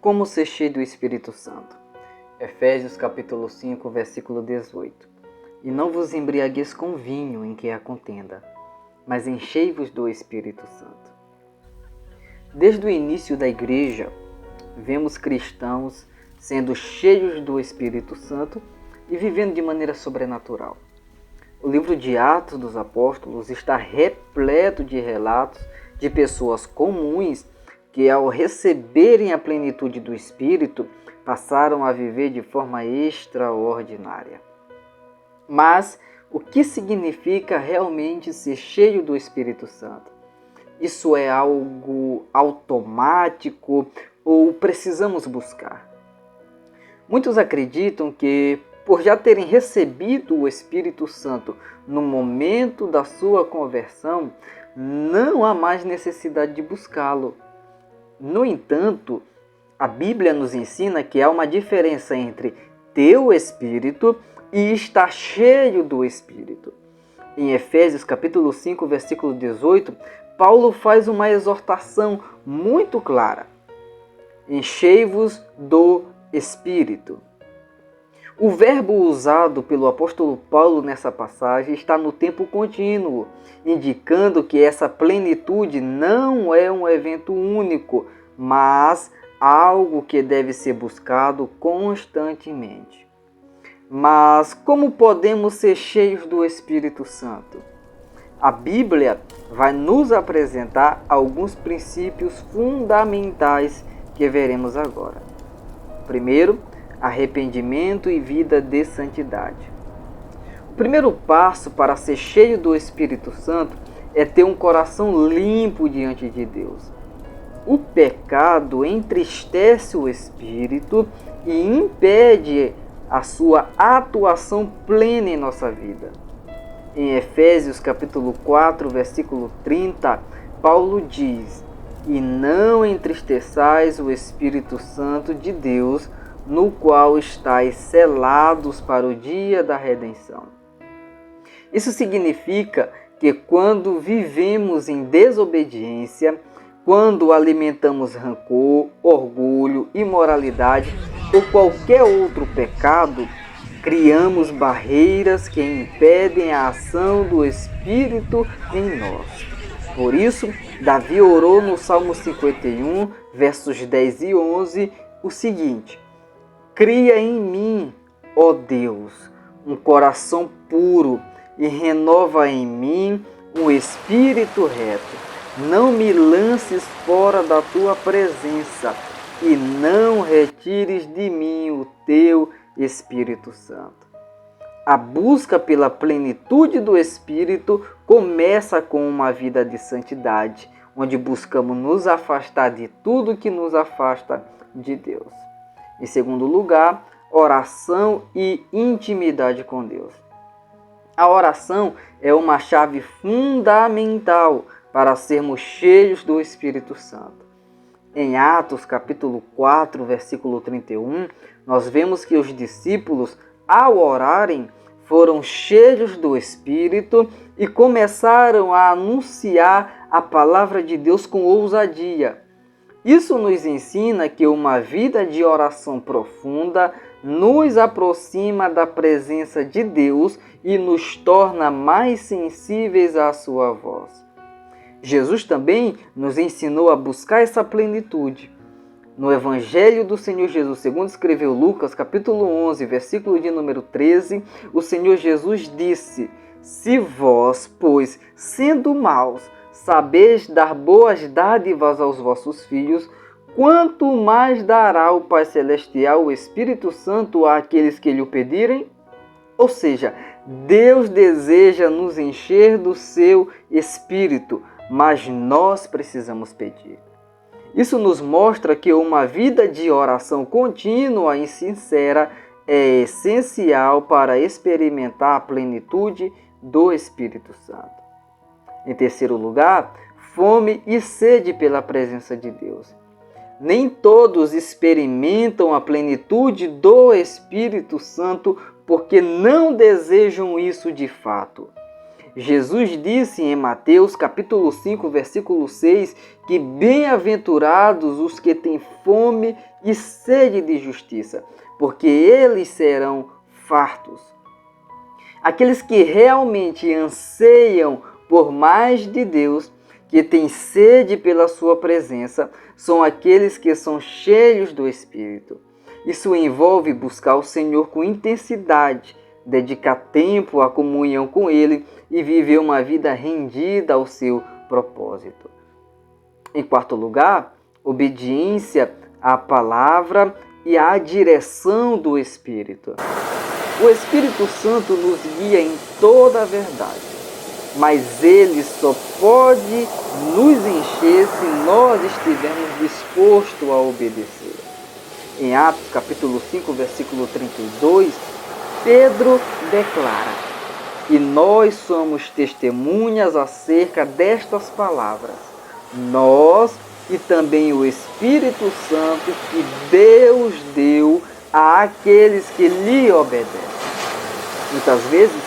Como ser cheio do Espírito Santo? Efésios capítulo 5, versículo 18. E não vos embriagueis com vinho em que há contenda, mas enchei-vos do Espírito Santo. Desde o início da igreja, vemos cristãos sendo cheios do Espírito Santo e vivendo de maneira sobrenatural. O livro de Atos dos Apóstolos está repleto de relatos de pessoas comuns que, ao receberem a plenitude do Espírito, passaram a viver de forma extraordinária. Mas o que significa realmente ser cheio do Espírito Santo? Isso é algo automático ou precisamos buscar? Muitos acreditam que, por já terem recebido o Espírito Santo no momento da sua conversão, não há mais necessidade de buscá-lo. No entanto, a Bíblia nos ensina que há uma diferença entre ter o Espírito e estar cheio do Espírito. Em Efésios capítulo 5, versículo 18, Paulo faz uma exortação muito clara. Enchei-vos do Espírito. O verbo usado pelo apóstolo Paulo nessa passagem está no tempo contínuo, indicando que essa plenitude não é um evento único, mas algo que deve ser buscado constantemente. Mas como podemos ser cheios do Espírito Santo? A Bíblia vai nos apresentar alguns princípios fundamentais que veremos agora. Primeiro, arrependimento e vida de santidade. O primeiro passo para ser cheio do Espírito Santo é ter um coração limpo diante de Deus. O pecado entristece o Espírito e impede a sua atuação plena em nossa vida. Em Efésios capítulo 4, versículo 30, Paulo diz: E não entristeçais o Espírito Santo de Deus, no qual estáis selados para o dia da redenção. Isso significa que quando vivemos em desobediência, quando alimentamos rancor, orgulho, imoralidade ou qualquer outro pecado, criamos barreiras que impedem a ação do Espírito em nós. Por isso, Davi orou no Salmo 51, versos 10 e 11, o seguinte: Cria em mim, ó Deus, um coração puro e renova em mim um espírito reto. Não me lances fora da tua presença e não retires de mim o teu Espírito Santo. A busca pela plenitude do Espírito começa com uma vida de santidade, onde buscamos nos afastar de tudo que nos afasta de Deus. Em segundo lugar, oração e intimidade com Deus. A oração é uma chave fundamental para sermos cheios do Espírito Santo. Em Atos capítulo 4, versículo 31, nós vemos que os discípulos, ao orarem, foram cheios do Espírito e começaram a anunciar a palavra de Deus com ousadia. Isso nos ensina que uma vida de oração profunda nos aproxima da presença de Deus e nos torna mais sensíveis à sua voz. Jesus também nos ensinou a buscar essa plenitude. No Evangelho do Senhor Jesus, segundo escreveu Lucas, capítulo 11, versículo de número 13, o Senhor Jesus disse: Se vós, pois, sendo maus, sabeis dar boas dádivas aos vossos filhos, quanto mais dará o Pai Celestial o Espírito Santo àqueles que lhe o pedirem? Ou seja, Deus deseja nos encher do seu Espírito, mas nós precisamos pedir. Isso nos mostra que uma vida de oração contínua e sincera é essencial para experimentar a plenitude do Espírito Santo. Em terceiro lugar, fome e sede pela presença de Deus. Nem todos experimentam a plenitude do Espírito Santo porque não desejam isso de fato. Jesus disse em Mateus capítulo 5, versículo 6, que bem-aventurados os que têm fome e sede de justiça, porque eles serão fartos. Aqueles que realmente anseiam por mais de Deus, que têm sede pela sua presença, são aqueles que são cheios do Espírito. Isso envolve buscar o Senhor com intensidade, dedicar tempo à comunhão com Ele e viver uma vida rendida ao seu propósito. Em quarto lugar, obediência à palavra e à direção do Espírito. O Espírito Santo nos guia em toda a verdade, mas Ele só pode nos encher se nós estivermos dispostos a obedecer. Em Atos capítulo 5, versículo 32, Pedro declara: "E nós somos testemunhas acerca destas palavras, nós e também o Espírito Santo que Deus deu àqueles que lhe obedecem." Muitas vezes,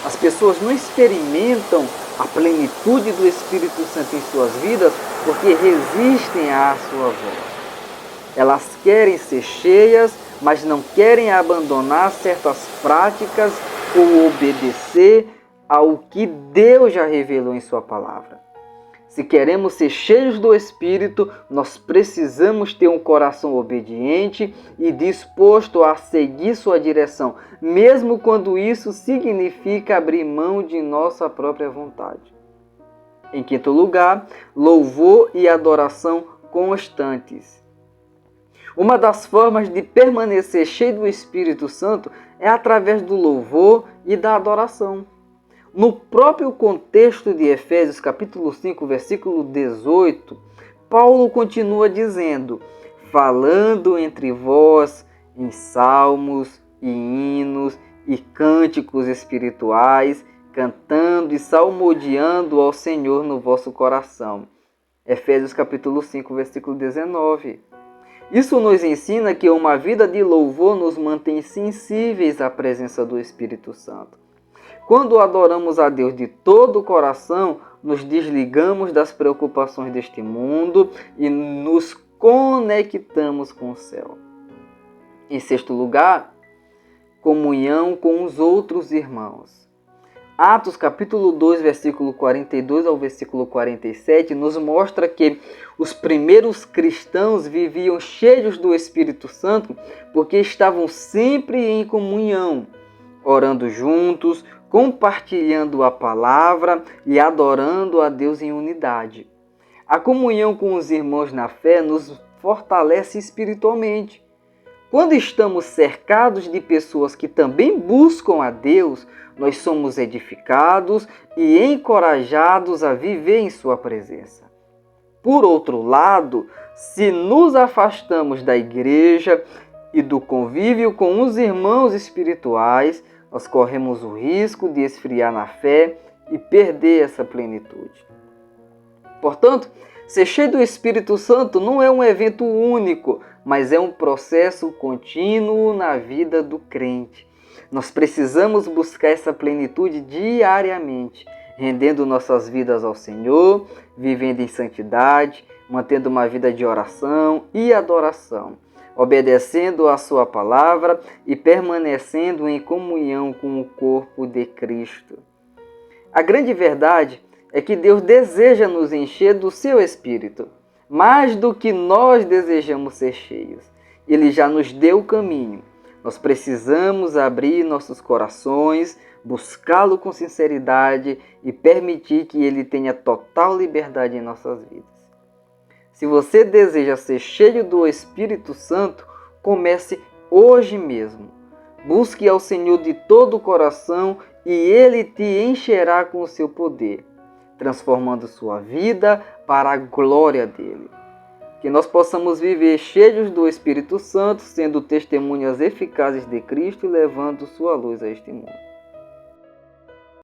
as pessoas não experimentam a plenitude do Espírito Santo em suas vidas porque resistem à sua voz. Elas querem ser cheias, mas não querem abandonar certas práticas ou obedecer ao que Deus já revelou em sua palavra. Se queremos ser cheios do Espírito, nós precisamos ter um coração obediente e disposto a seguir sua direção, mesmo quando isso significa abrir mão de nossa própria vontade. Em quinto lugar, louvor e adoração constantes. Uma das formas de permanecer cheio do Espírito Santo é através do louvor e da adoração. No próprio contexto de Efésios capítulo 5, versículo 18, Paulo continua dizendo: "Falando entre vós em salmos e hinos e cânticos espirituais, cantando e salmodiando ao Senhor no vosso coração." Efésios capítulo 5, versículo 19. Isso nos ensina que uma vida de louvor nos mantém sensíveis à presença do Espírito Santo. Quando adoramos a Deus de todo o coração, nos desligamos das preocupações deste mundo e nos conectamos com o céu. Em sexto lugar, comunhão com os outros irmãos. Atos capítulo 2, versículo 42 ao versículo 47, nos mostra que os primeiros cristãos viviam cheios do Espírito Santo porque estavam sempre em comunhão, orando juntos, compartilhando a palavra e adorando a Deus em unidade. A comunhão com os irmãos na fé nos fortalece espiritualmente. Quando estamos cercados de pessoas que também buscam a Deus, nós somos edificados e encorajados a viver em sua presença. Por outro lado, se nos afastamos da igreja e do convívio com os irmãos espirituais, nós corremos o risco de esfriar na fé e perder essa plenitude. Portanto, ser cheio do Espírito Santo não é um evento único, mas é um processo contínuo na vida do crente. Nós precisamos buscar essa plenitude diariamente, rendendo nossas vidas ao Senhor, vivendo em santidade, mantendo uma vida de oração e adoração, obedecendo a sua palavra e permanecendo em comunhão com o corpo de Cristo. A grande verdade é que Deus deseja nos encher do seu Espírito, mais do que nós desejamos ser cheios. Ele já nos deu o caminho. Nós precisamos abrir nossos corações, buscá-lo com sinceridade e permitir que ele tenha total liberdade em nossas vidas. Se você deseja ser cheio do Espírito Santo, comece hoje mesmo. Busque ao Senhor de todo o coração e Ele te encherá com o seu poder, transformando sua vida para a glória dele. Que nós possamos viver cheios do Espírito Santo, sendo testemunhas eficazes de Cristo e levando sua luz a este mundo.